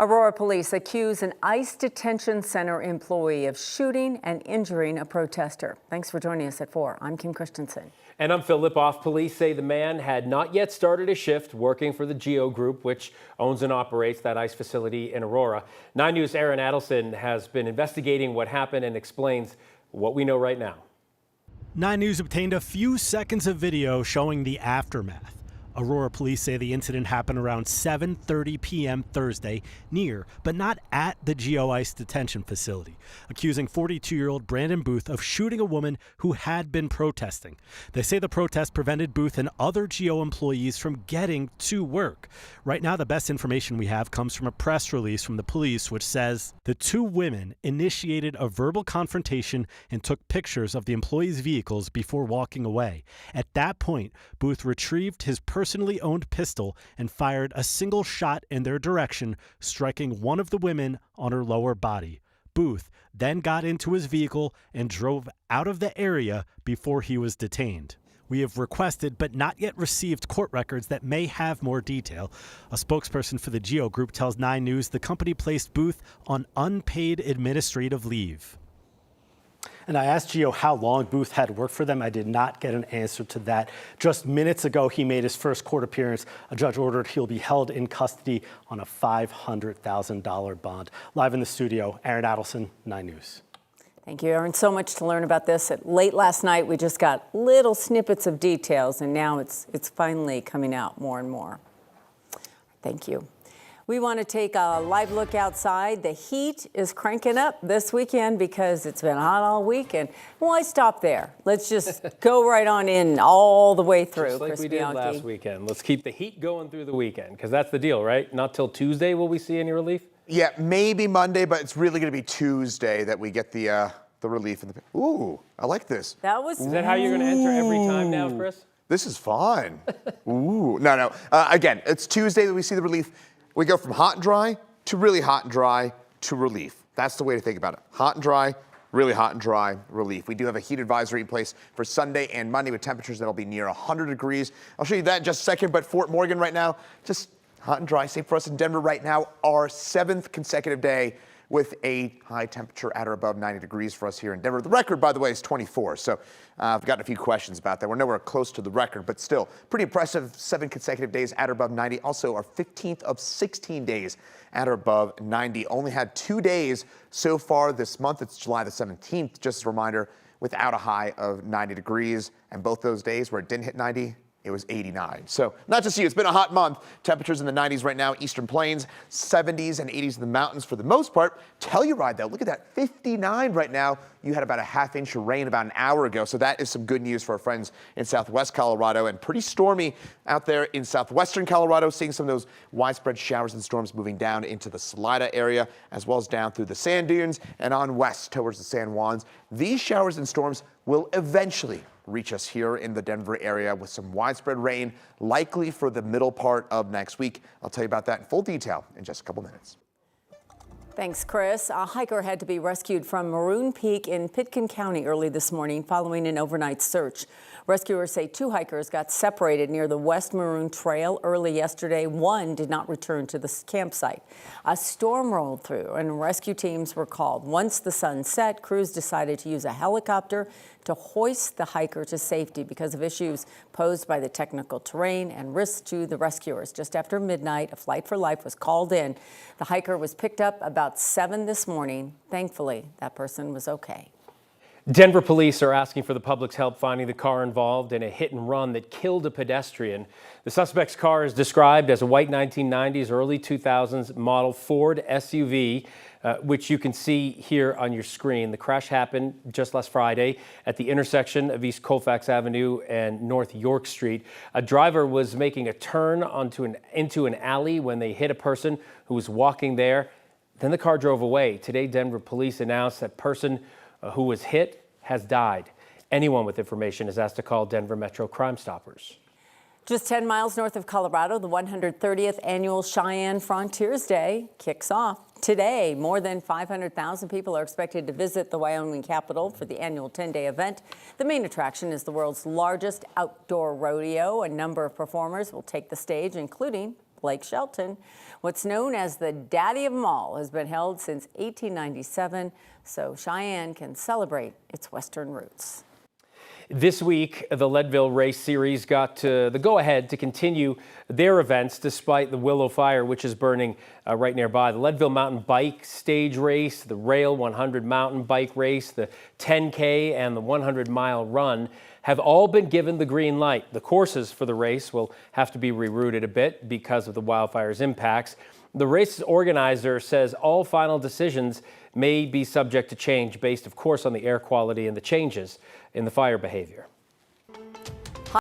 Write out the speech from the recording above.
Aurora police accuse an ICE detention center employee of shooting and injuring a protester. Thanks for joining us at 4. I'm Kim Christensen. And I'm Phil Lipoff. Police say the man had not yet started a shift working for the GEO Group, which owns and operates that ICE facility in Aurora. 9 News' Aaron Adelson has been investigating what happened and explains what we know right now. 9 News obtained a few seconds of video showing the aftermath. Aurora police say the incident happened around 7:30 p.m. Thursday near, but not at, the GEO ICE detention facility, accusing 42-year-old Brandon Booth of shooting a woman who had been protesting. They say the protest prevented Booth and other GEO employees from getting to work. Right now, the best information we have comes from a press release from the police, which says the two women initiated a verbal confrontation and took pictures of the employees' vehicles before walking away. At that point, Booth retrieved his personally owned pistol and fired a single shot in their direction, striking one of the women on her lower body. Booth then got into his vehicle and drove out of the area before he was detained. We have requested but not yet received court records that may have more detail. A spokesperson for the GEO Group tells 9 News the company placed Booth on unpaid administrative leave. And I asked GEO how long Booth had worked for them. I did not get an answer to that. Just minutes ago, he made his first court appearance. A judge ordered he'll be held in custody on a $500,000 bond. Live in the studio, Aaron Adelson, 9 News. Thank you, Aaron. So much to learn about this. Late last night, we just got little snippets of details, and now it's finally coming out more and more. Thank you. We want to take a live look outside. The heat is cranking up this weekend because it's been hot all week. And why stop there? Let's just go right on in all the way through. Just like we did last weekend. Let's keep the heat going through the weekend, because that's the deal, right? Not till Tuesday will we see any relief? Yeah, maybe Monday, but it's really going to be Tuesday that we get the relief. Ooh, I like this. Is that how you're going to enter every time now, Chris? This is fun. Ooh, no. Again, it's Tuesday that we see the relief. We go from hot and dry to really hot and dry to relief. That's the way to think about it. Hot and dry, really hot and dry, relief. We do have a heat advisory in place for Sunday and Monday with temperatures that'll be near 100 degrees. I'll show you that in just a second, but Fort Morgan right now, just hot and dry. Same for us in Denver right now, our 7th consecutive day with a high temperature at or above 90 degrees for us here in Denver. The record, by the way, is 24. So I've gotten a few questions about that. We're nowhere close to the record, but still pretty impressive. 7 consecutive days at or above 90. Also our 15th of 16 days at or above 90. Only had 2 days so far this month. It's July the 17th, just as a reminder, without a high of 90 degrees. And both those days where it didn't hit 90, it was 89. So not just you, it's been a hot month. Temperatures in the 90s right now, Eastern Plains, 70s and 80s in the mountains for the most part. Telluride though, look at that, 59 right now. You had about a ½ inch of rain about an hour ago. So that is some good news for our friends in Southwest Colorado, and pretty stormy out there in Southwestern Colorado, seeing some of those widespread showers and storms moving down into the Salida area, as well as down through the sand dunes and on west towards the San Juans. These showers and storms will eventually reach us here in the Denver area with some widespread rain likely for the middle part of next week. I'll tell you about that in full detail in just a couple minutes. Thanks, Chris. A hiker had to be rescued from Maroon Peak in Pitkin County early this morning following an overnight search. Rescuers say 2 hikers got separated near the West Maroon Trail early yesterday. 1 did not return to the campsite. A storm rolled through and rescue teams were called. Once the sun set, crews decided to use a helicopter to hoist the hiker to safety because of issues posed by the technical terrain and risks to the rescuers. Just after midnight, a flight for life was called in. The hiker was picked up about 7 this morning. Thankfully, that person was okay. Denver police are asking for the public's help finding the car involved in a hit and run that killed a pedestrian. The suspect's car is described as a white 1990s, early 2000s model Ford SUV, which you can see here on your screen. The crash happened just last Friday at the intersection of East Colfax Avenue and North York Street. A driver was making a turn into an alley when they hit a person who was walking there. Then the car drove away. Today, Denver police announced that person who was hit has died. Anyone with information is asked to call Denver Metro Crime Stoppers. Just 10 miles north of Colorado, the 130th annual Cheyenne Frontiers Day kicks off today. More than 500,000 people are expected to visit the Wyoming capital for the annual 10-day event. The main attraction is the world's largest outdoor rodeo. A number of performers will take the stage, including Lake Shelton. What's known as the Daddy of them all has been held since 1897, so Cheyenne can celebrate its Western roots. This week, the Leadville Race Series got the go-ahead to continue their events despite the Willow Fire, which is burning right nearby. The Leadville Mountain Bike Stage Race, the Rail 100 Mountain Bike Race, the 10K, and the 100-mile run have all been given the green light. The courses for the race will have to be rerouted a bit because of the wildfire's impacts. The race's organizer says all final decisions may be subject to change based, of course, on the air quality and the changes in the fire behavior.